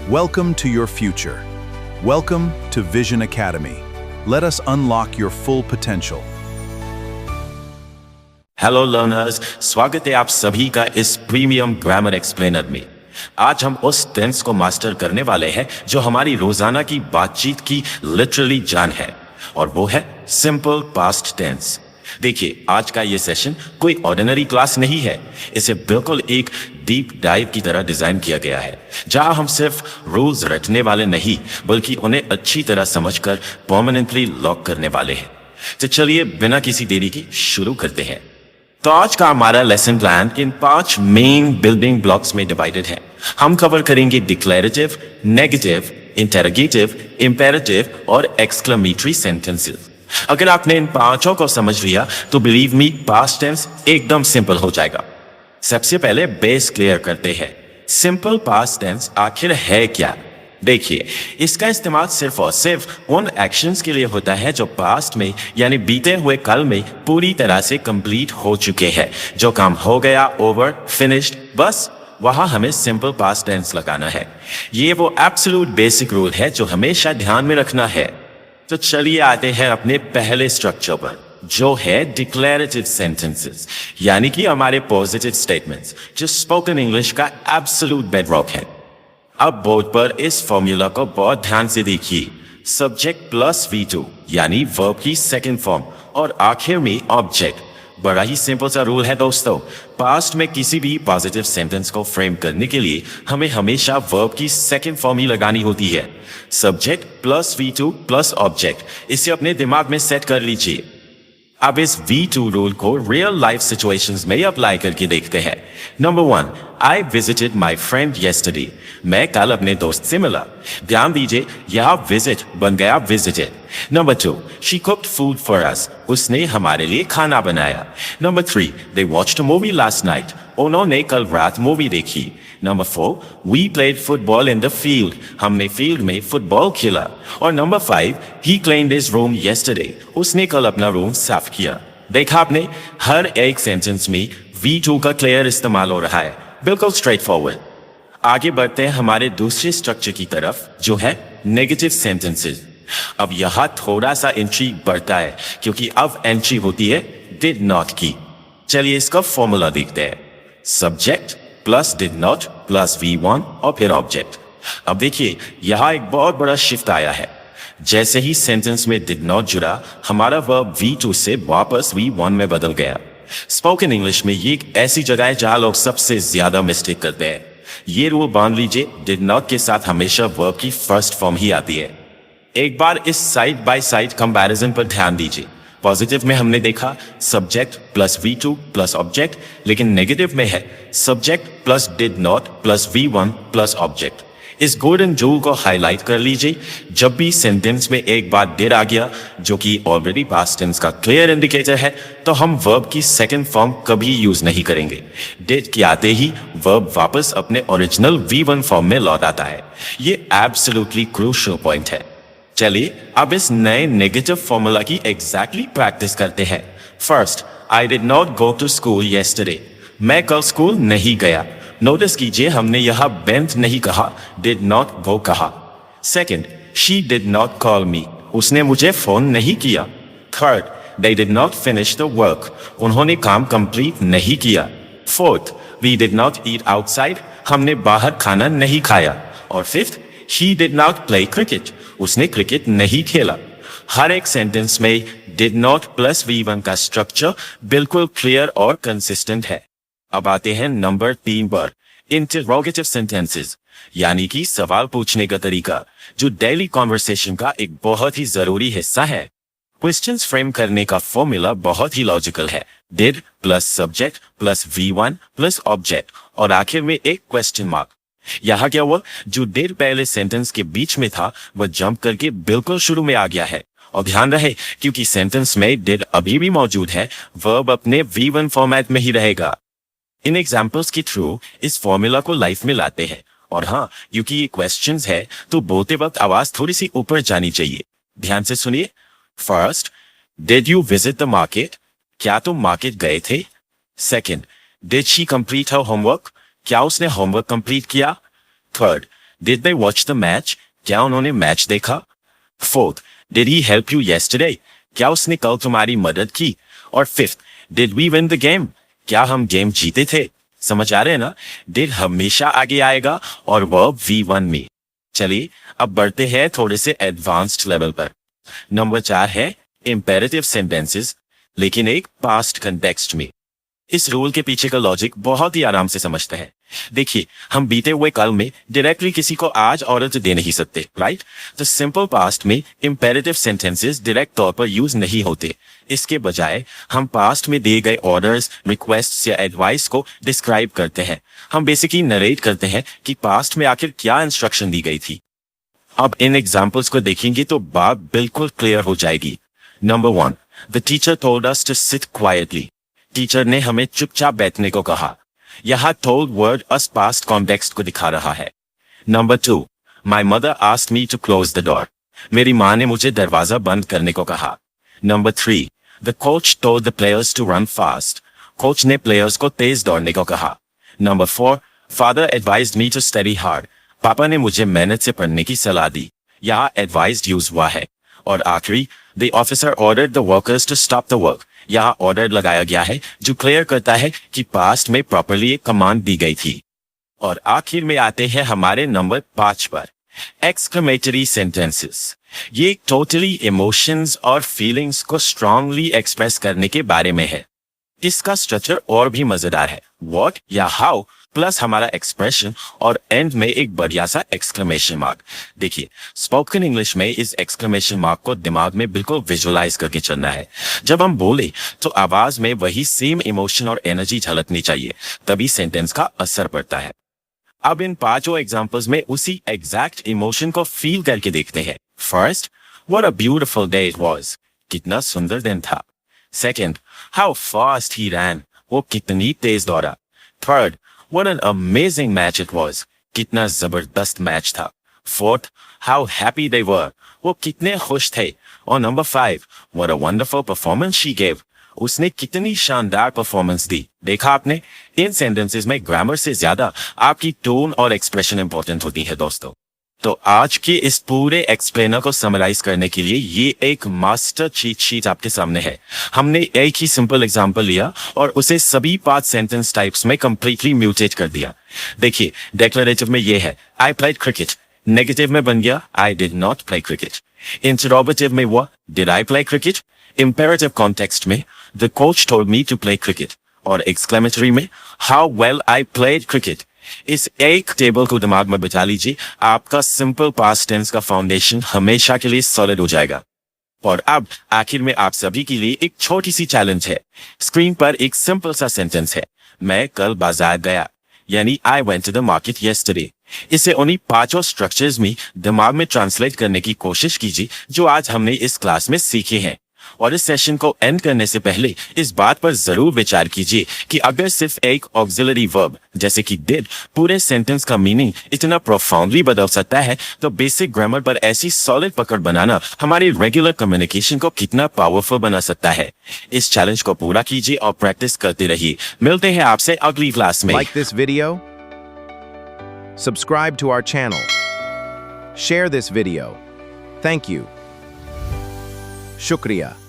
Welcome to your future. Welcome to Vision Academy. Let us unlock your full potential. Hello learners, स्वागत है आप सभी का इस प्रीमियम ग्रामर एक्सप्लेनर में। आज हम उस टेंस को मास्टर करने वाले हैं जो हमारी रोजाना की बातचीत की लिटरली जान है, और वो है सिंपल पास्ट टेंस। देखिए, आज का ये सेशन कोई ऑर्डिनरी क्लास नहीं है। इसे बिल्कुल एक डीप डाइव की तरह डिजाइन किया गया है, जहां हम सिर्फ रूल्स रटने वाले नहीं, बल्कि उन्हें अच्छी तरह समझकर परमानेंटली लॉक करने वाले हैं। तो चलिए बिना किसी देरी के शुरू करते हैं। तो आज का हमारा lesson plan in 5 main building blocks में डिवाइडेड है। हम कवर करेंगे डिक्लेरेटिव, नेगेटिव, इंटेरोगेटिव, इंपेरेटिव और एक्सक्लेमेटरी सेंटेंसेस। अगर आपने इन 5 को समझ लिया तो बिलीव मी, पास्ट टेंस एकदम सिंपल हो जाएगा। सबसे पहले बेस क्लियर करते हैं। सिंपल पास्ट टेंस आखिर है क्या? देखिए, इसका इस्तेमाल सिर्फ और सिर्फ उन एक्शंस के लिए होता है जो पास्ट में यानी बीते हुए कल में पूरी तरह से कंप्लीट हो चुके हैं। जो काम हो गया, ओवर, फिनिश्ड, बस वहां हमें सिंपल पास्ट टेंस लगाना है। ये वो एब्सोल्यूट बेसिक रूल है जो हमेशा ध्यान में रखना है। तो चलिए आते हैं अपने पहले स्ट्रक्चर पर, जो है डिक्लेरेटिव सेंटेंसेस, यानी कि हमारे पॉजिटिव स्टेटमेंट्स, जो स्पोकन इंग्लिश का एब्सोल्यूट बेडरॉक है। अब बोर्ड पर इस फॉर्मूला को बहुत ध्यान से देखिए। सब्जेक्ट प्लस V2 यानी वर्ब की सेकंड फॉर्म और आखिर में ऑब्जेक्ट। बड़ा ही सिंपल सा रूल है दोस्तों। पास्ट में किसी भी पॉजिटिव सेंटेंस को फ्रेम करने के लिए हमें हमेशा वर्ब की सेकंड फॉर्म ही लगानी होती है। Subject plus V2 plus object. इसे अपने दिमाग में सेट कर लीजिए। अब इस V2 रूल को रियल लाइफ सिचुएशंस में अप्लाई करके देखते हैं। Number 1, I visited my friend yesterday. मैं कल अपने दोस्त से मिला। ध्यान दीजिए, यह विजिट बन गया visited. Number 2, she cooked food for us. उसने हमारे लिए खाना बनाया। Number 3, they watched a movie last night. उन्होंने कल रात मूवी देखी। Number 4, we played football in the field. हमने फील्ड में फुटबॉल खेला। और number 5, he cleaned his room yesterday. उसने कल अपना रूम साफ किया। देखा आपने, हर एक सेंटेंस में V2 का क्लियर इस्तेमाल हो रहा है। बिल्कुल स्ट्रेट फॉरवर्ड। आगे बढ़ते हैं हमारे दूसरे स्ट्रक्चर की तरफ, जो है नेगेटिव सेंटेंसेस। अब यहां थोड़ा सा एंट्री बढ़ता है, क्योंकि अब एंट्री होती है डिड नॉट की। चलिए इसका फॉर्मूला देखते हैं। Subject plus did not plus V1 और फिर ऑब्जेक्ट। अब देखिए, यहां एक बहुत बड़ा शिफ्ट आया है। जैसे ही सेंटेंस में डिड नॉट जुड़ा, हमारा वर्ब V2 से वापस V1 में बदल गया। स्पोकन इंग्लिश में ये एक ऐसी जगह है जहां लोग सबसे ज्यादा मिस्टेक करते हैं। ये रूल बांध लीजिए, डिड नॉट के साथ हमेशा वर्ब की फर्स्ट फॉर्म ही आती है। एक बार इस साइड बाय साइड कंपैरिजन पर ध्यान दीजिए। पॉजिटिव में हमने देखा subject plus V2 plus object, लेकिन नेगेटिव में है subject plus did not plus V1 plus object. इस गोल्डन रूल को हाईलाइट कर लीजिए। जब भी सेंटेंस में एक बार डिड आ गया, जो कि ऑलरेडी पास्ट टेंस का क्लियर इंडिकेटर है, तो हम वर्ब की सेकंड फॉर्म कभी यूज नहीं करेंगे। डिड के आते ही वर्ब वापस अपने ओरिजिनल V1 फॉर्म में लौट आता है। ये एब्सोल्युटली क्रूशियल पॉइंट है। चलिए अब इस नए नेगेटिव फॉर्मूला की एग्जैक्टली प्रैक्टिस करते हैं। First, I did not go to school yesterday. मैं कल स्कूल नहीं गया। नोटिस कीजिए, हमने यहां बेंट नहीं कहा, डिड नॉट गो कहा। Second, she did not call me. उसने मुझे फोन नहीं किया। Third, they did not finish the work. उन्होंने काम कंप्लीट नहीं किया। Fourth, we did not eat outside. हमने बाहर खाना नहीं खाया। और fifth, she did not play cricket. उसने क्रिकेट नहीं खेला। हर एक सेंटेंस में डिड नॉट प्लस V1 का स्ट्रक्चर बिल्कुल क्लियर और कंसिस्टेंट है। अब आते हैं नंबर 3 पर, इंटरोगेटिव सेंटेंसेस, यानी कि सवाल पूछने का तरीका, जो डेली कॉन्वर्सेशन का एक बहुत ही जरूरी हिस्सा है। क्वेश्चंस फ्रेम करने का फॉर्मूला बहुत ही लॉजिकल है। Did plus subject plus V1 plus object और आखिर में एक क्वेश्चन मार्क। यहाँ क्या हुआ, जो डिड पहले सेंटेंस के बीच में था वह जंप करके बिल्कुल शुरू में आ गया है। और ध्यान रहे, क्योंकि सेंटेंस में डिड अभी भी मौजूद है, वर्ब अपने V1 फॉर्मेट में ही रहेगा। इन एग्जाम्पल्स के थ्रू इस फॉर्मूला को लाइफ में लाते हैं। और हाँ, क्योंकि ये क्वेश्चंस है तो बोलते वक्त आवाज थोड़ी सी ऊपर जानी चाहिए। ध्यान से सुनिए। First, did you visit the market? क्या तुम मार्केट गए थे? Second, did she complete her homework? क्या उसने होमवर्क कंप्लीट किया? Third, Did they watch the match? क्या उन्होंने मैच देखा? Fourth, did he help you yesterday? क्या उसने कल तुम्हारी मदद की? और fifth, did we win the game? क्या हम गेम जीते थे? समझ आ रहे हैं ना? Did हमेशा आगे आएगा और verb we won me. चलिए अब बढ़ते हैं थोड़े से एडवांस्ड लेवल पर। नंबर 4 है इंपेरेटिव सेंटेंसेस, लेकिन एक पास्ट कंटेक्स्ट में। इस रूल के पीछे का लॉजिक बहुत ही आराम से समझते हैं। देखिए, हम बीते हुए कल में डायरेक्टली किसी को आज ऑर्डर दे नहीं सकते, राइट? तो सिंपल पास्ट में इंपेरेटिव सेंटेंसेस डायरेक्ट तौर पर यूज नहीं होते। इसके बजाय हम पास्ट में दिए गए ऑर्डर्स, रिक्वेस्ट्स या एडवाइस को डिस्क्राइब करते हैं। हम बेसिकली नरेट करते हैं कि पास्ट में आखिर क्या इंस्ट्रक्शन दी गई थी। अब इन एग्जाम्पल्स को देखेंगे तो बात बिल्कुल क्लियर हो जाएगी। Number 1, the teacher told us to sit quietly. Teacher ने हमें चुपचाप बैठने को कहा। यहाँ told word as past context को दिखा रहा है। Number 2, my mother asked me to close the door. मेरी माँ ने मुझे दरवाजा बंद करने को कहा। Number 3, the coach told the players to run fast. Coach ने प्लेयर्स को तेज दौड़ने को कहा। Number 4, father advised me to study hard. पापा ने मुझे मेहनत से पढ़ने की सलाह दी। यहाँ एडवाइज्ड यूज हुआ है। और आखिरी, the officer ordered the workers to stop the work. यहाँ ऑर्डर लगाया गया है जो क्लियर करता है कि पास्ट में प्रॉपर्ली एक कमांड दी गई थी। और आखिर में आते हैं हमारे नंबर 5 पर, एक्सक्लेमेटरी सेंटेंसेस। ये टोटली इमोशंस और फीलिंग्स को स्ट्रांगली एक्सप्रेस करने के बारे में है। इसका स्ट्रक्चर और भी मजेदार है। व्हाट या हाउ प्लस हमारा एक्सप्रेशन और एंड में एक बढ़िया सा एक्सक्लेमेशन मार्क। देखिए, स्पोकन इंग्लिश में इस एक्सक्लेमेशन मार्क को दिमाग में बिल्कुल विजुअलाइज करके चलना है। जब हम बोले तो आवाज में वही सेम इमोशन और एनर्जी झलकनी चाहिए, तभी सेंटेंस का असर पड़ता है। अब इन 5 एग्जांपल्स में उसी एग्जैक्ट इमोशन को फील करके देखते हैं। First, what a beautiful day it was. कितना सुंदर दिन था। सेकंड, हाउ फास्ट ही रैन। वो कितनी तेज दौड़ा। Third, what an amazing match it was. कितना जबरदस्त मैच था। Fourth, how happy they were. वो कितने खुश थे। और number 5, what a wonderful performance she gave. उसने कितनी शानदार परफॉर्मेंस दी। देखा आपने, इन सेंटेंसेस में ग्रामर से ज्यादा आपकी टोन और एक्सप्रेशन इंपॉर्टेंट होती है दोस्तों। तो आज के इस पूरे एक्सप्लेनर को समराइज करने के लिए ये एक मास्टर चीट शीट आपके सामने है। हमने एक ही सिंपल एग्जांपल लिया और उसे सभी 5 सेंटेंस टाइप्स में कंप्लीटली म्यूटेट कर दिया। देखिए, डेक्लरेटिव में ये है, आई प्लेड क्रिकेट। नेगेटिव में बन गया, I did not play cricket. Interrogative में हुआ, did I play cricket. Imperative context में, the coach told me to play cricket. और एक्सक्लेमेटरी में, how well I played cricket. इस एक टेबल को दिमाग में बिठा लीजिए, आपका सिंपल पास्ट टेंस का फाउंडेशन हमेशा के लिए सॉलिड हो जाएगा। और अब आखिर में आप सभी के लिए एक छोटी सी चैलेंज है। स्क्रीन पर एक सिंपल सा सेंटेंस है, मैं कल बाजार गया, यानी I went to the market yesterday. इसे उन्हीं 5 स्ट्रक्चर्स में दिमाग में ट्रांसलेट करने की कोशिश कीजिए जो आज हमने इस क्लास में सीखे हैं। और इस सेशन को एंड करने से पहले इस बात पर जरूर विचार कीजिए कि अगर सिर्फ एक ऑक्सिलरी वर्ब जैसे कि डिड पूरे सेंटेंस का मीनिंग इतना प्रोफाउंडली बदल सकता है, तो बेसिक ग्रामर पर ऐसी सॉलिड पकड़ बनाना हमारी रेगुलर कम्युनिकेशन को कितना पावरफुल बना सकता है। इस चैलेंज को पूरा कीजिए और प्रैक्टिस करते रहिए। मिलते हैं आपसे अगली क्लास में। Like this video? Subscribe to our channel. Share this video. Thank you. Shukriya.